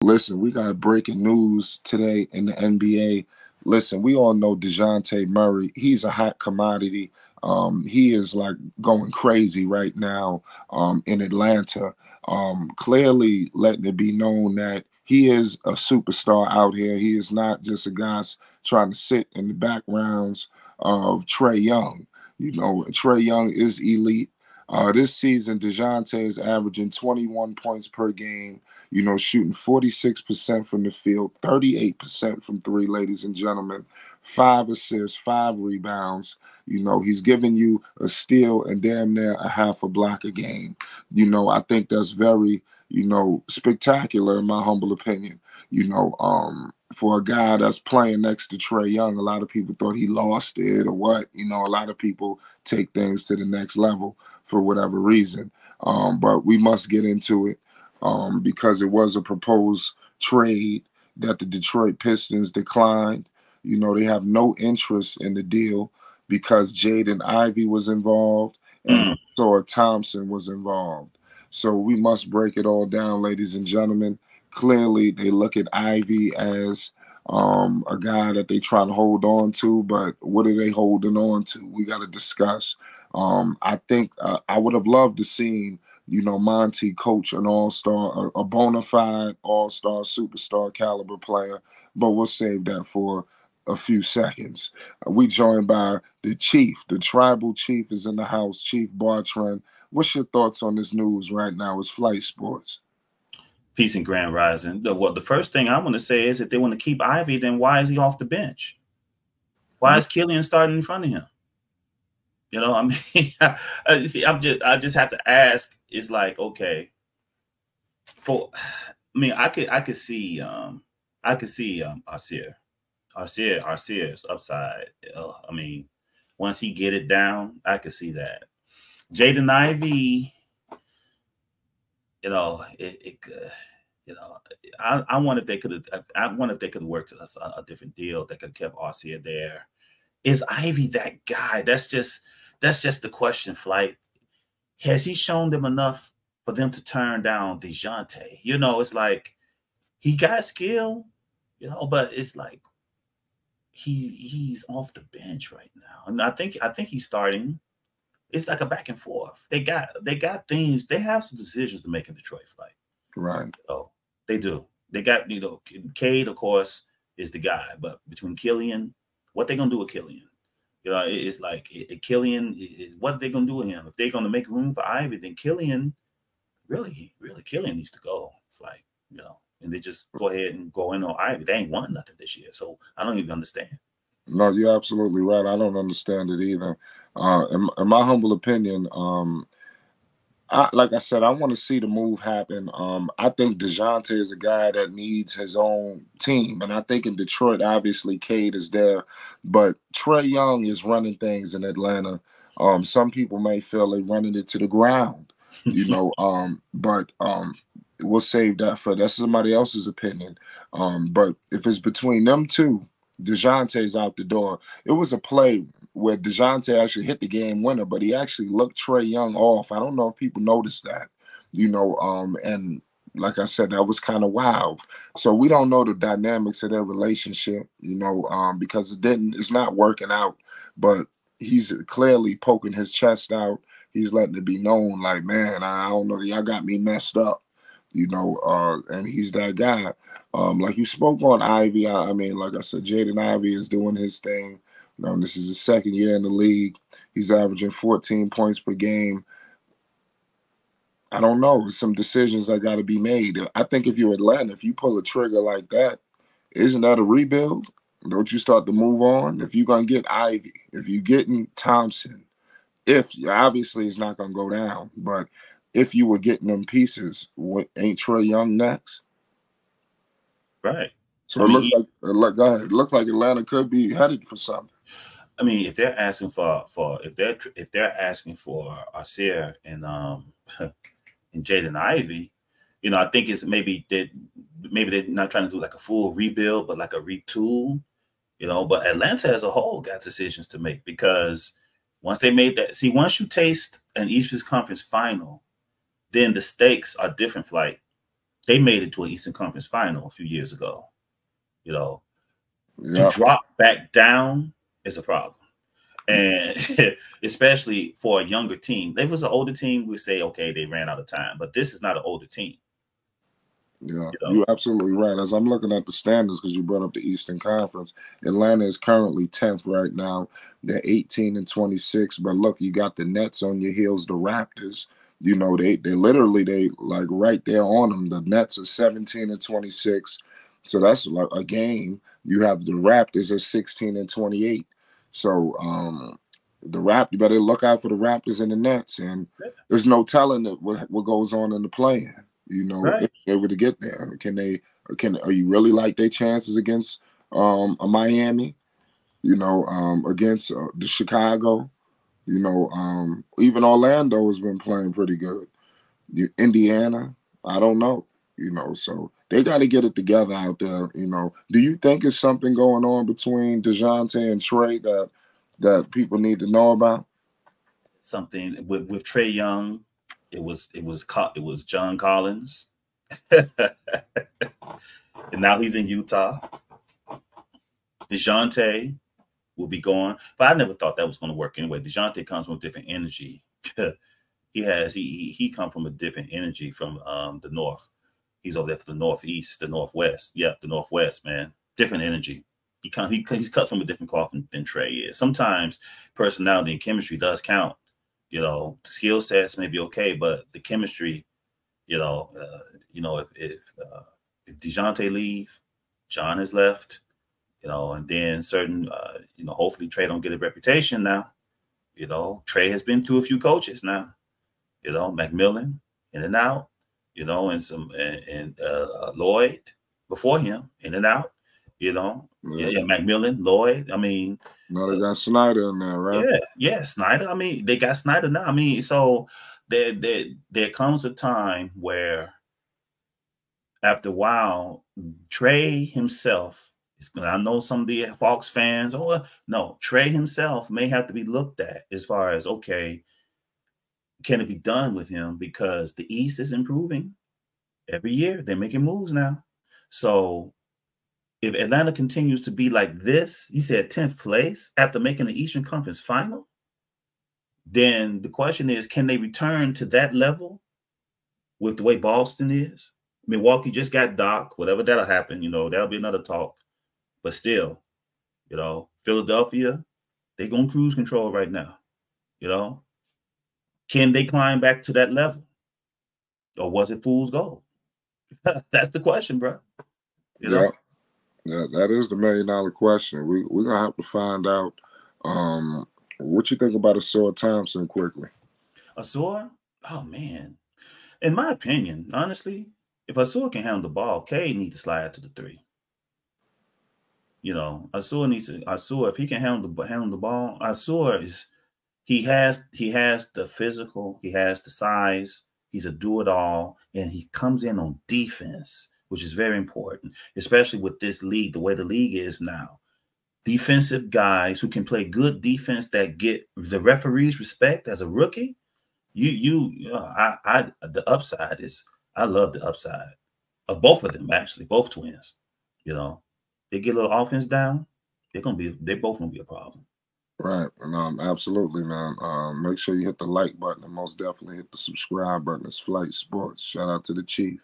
Listen, we got breaking news today in the NBA. Listen, we all know Dejounte Murray. He's a hot commodity. He is like going crazy right now in Atlanta. Clearly letting it be known that he is a superstar out here. He is not just a guy trying to sit in the backgrounds of Trae Young. You know, Trae Young is elite. This season, Dejounte is averaging 21 points per game, you know, shooting 46% from the field, 38% from three, ladies and gentlemen, 5 assists, 5 rebounds. You know, he's giving you a steal and damn near a half a block a game. You know, I think that's very, you know, spectacular in my humble opinion. You know, for a guy that's playing next to Trae Young, a lot of people thought he lost it or what. You know, a lot of people take things to the next level for whatever reason. But we must get into it because it was a proposed trade that the Detroit Pistons declined. You know, they have no interest in the deal because Jaden Ivey was involved and also Thompson was involved. So we must break it all down, ladies and gentlemen. Clearly, they look at Ivey as a guy that they trying to hold on to, but what are they holding on to? We got to discuss. I think I would have loved to see, you know, Monty coach an all-star, a bona fide all-star, superstar caliber player, but we'll save that for a few seconds. We joined by the chief, the tribal chief is in the house, Chief Bartrand. What's your thoughts on this news right now? It's Flight Sports. Peace and grand rising. Well, the first thing I want to say is if they want to keep Ivey, then why is he off the bench? Why is Killian starting in front of him? You know, I mean, see, I just have to ask. It's like, okay, I mean, I could see Ausar's upside. I mean, once he get it down, I could see that. Jaden Ivey, you know, it could. You know, I wonder if they could have. I wonder if they could have worked a different deal that could have kept Ausar there. Is Ivey that guy? That's just the question. Flight, has he shown them enough for them to turn down Dejounte? You know, it's like he got skill, you know, but it's like he's off the bench right now, and I think he's starting. It's like a back and forth. They got things. They have some decisions to make in Detroit. Flight, right? So they do. They got, you know, Cade, of course, is the guy, but between Killian, what they gonna do with Killian? You know, it's like Killian is what are they gonna do with him? If they're gonna make room for Ivey, then Killian, really Killian needs to go. It's like, you know, and they just go ahead and go in on Ivey. They ain't won nothing this year, so I don't even understand. No, you're absolutely right. I don't understand it either. In my humble opinion, like I said, I want to see the move happen. I think Dejounte is a guy that needs his own team. And I think in Detroit, obviously, Cade is there. But Trae Young is running things in Atlanta. Some people may feel they're running it to the ground, you know. But we'll save that for that's somebody else's opinion. But if it's between them two, Dejounte's out the door. It was a play where Dejounte actually hit the game winner, but he actually looked Trae Young off. I don't know if people noticed that, you know, and like I said, that was kind of wild. So we don't know the dynamics of their relationship, you know, because it's not working out, but he's clearly poking his chest out. He's letting it be known like, man, I don't know, y'all got me messed up, you know, and he's that guy. Like you spoke on Ivey, I mean, like I said, Jaden Ivey is doing his thing. This is his second year in the league. He's averaging 14 points per game. I don't know. Some decisions that got to be made. I think if you're Atlanta, if you pull a trigger like that, isn't that a rebuild? Don't you start to move on? If you're going to get Ivey, if you're getting Thompson, obviously it's not going to go down, but if you were getting them pieces, ain't Trae Young next? Right. So it looks like Atlanta could be headed for something. I mean, if they're asking for if they're asking for Ausar and and Jaden Ivey, you know, I think it's maybe they're not trying to do like a full rebuild, but like a retool, you know. But Atlanta as a whole got decisions to make because once they made that, see, once you taste an Eastern Conference final, then the stakes are different. Like They made it to an Eastern Conference final a few years ago. You know, to Yeah. drop back down is a problem. And especially for a younger team. If it was an older team, we say, okay, they ran out of time. But this is not an older team. Yeah, You know? you're absolutely right. As I'm looking at the standings, because you brought up the Eastern Conference, Atlanta is currently 10th right now. They're 18 and 26. But look, you got the Nets on your heels, the Raptors. You know, they literally they like right there on them. The Nets are 17 and 26. So that's like a game. You have the Raptors at 16 and 28. So you better look out for the Raptors and the Nets. And there's no telling what goes on in the play-in. You know, Right. if they were to get there, are you really like their chances against a Miami? You know, against the Chicago. You know, even Orlando has been playing pretty good. Indiana, I don't know. You know, so they got to get it together out there. You know, do you think it's something going on between Dejounte and Trey that people need to know about? Something with Trae Young, it was John Collins. And now he's in Utah. Dejounte will be gone. But I never thought that was going to work anyway. Dejounte comes from a different energy. he come from a different energy from the north. He's over there for the northeast, the northwest. Yeah, the northwest, man. Different energy. He's cut from a different cloth than Trae is. Sometimes personality and chemistry does count. You know, the skill sets may be okay, but the chemistry, if Dejounte leave, John has left, and then certain, hopefully Trae don't get a reputation now. You know, Trae has been through a few coaches now. You know, McMillan in and out. You know, and Lloyd before him in and out. You know, yeah, McMillan, Lloyd. I mean, no, they got Snyder in there, right? Yeah, Snyder. I mean, they got Snyder now. I mean, so there comes a time where, after a while, Trae himself is. I know some of the Fox fans. Oh no, Trae himself may have to be looked at as far as, okay, can it be done with him, because the East is improving every year. They're making moves now. So if Atlanta continues to be like this, you said 10th place after making the Eastern Conference final, then the question is, can they return to that level with the way Boston is? Milwaukee just got Doc, whatever that'll happen, that'll be another talk. But still, Philadelphia, they're going cruise control right now. Can they climb back to that level? Or was it fool's gold? That's the question, bro. Yeah, that is the $1 million question. We're gonna have to find out. What you think about Ausar Thompson quickly? Ausar? Oh man. In my opinion, honestly, if Ausar can handle the ball, Cade needs to slide to the 3. Ausar, if he can handle the ball, Ausar is he has the physical, he has the size, he's a do-it-all, and he comes in on defense, which is very important, especially with this league, the way the league is now. Defensive guys who can play good defense that get the referees respect as a rookie. The upside is, I love the upside of both of them, actually, both twins. They get a little offense down, they're both gonna be a problem. Right. Absolutely, man. Make sure you hit the like button and most definitely hit the subscribe button. It's Flight Sports. Shout out to the Chief.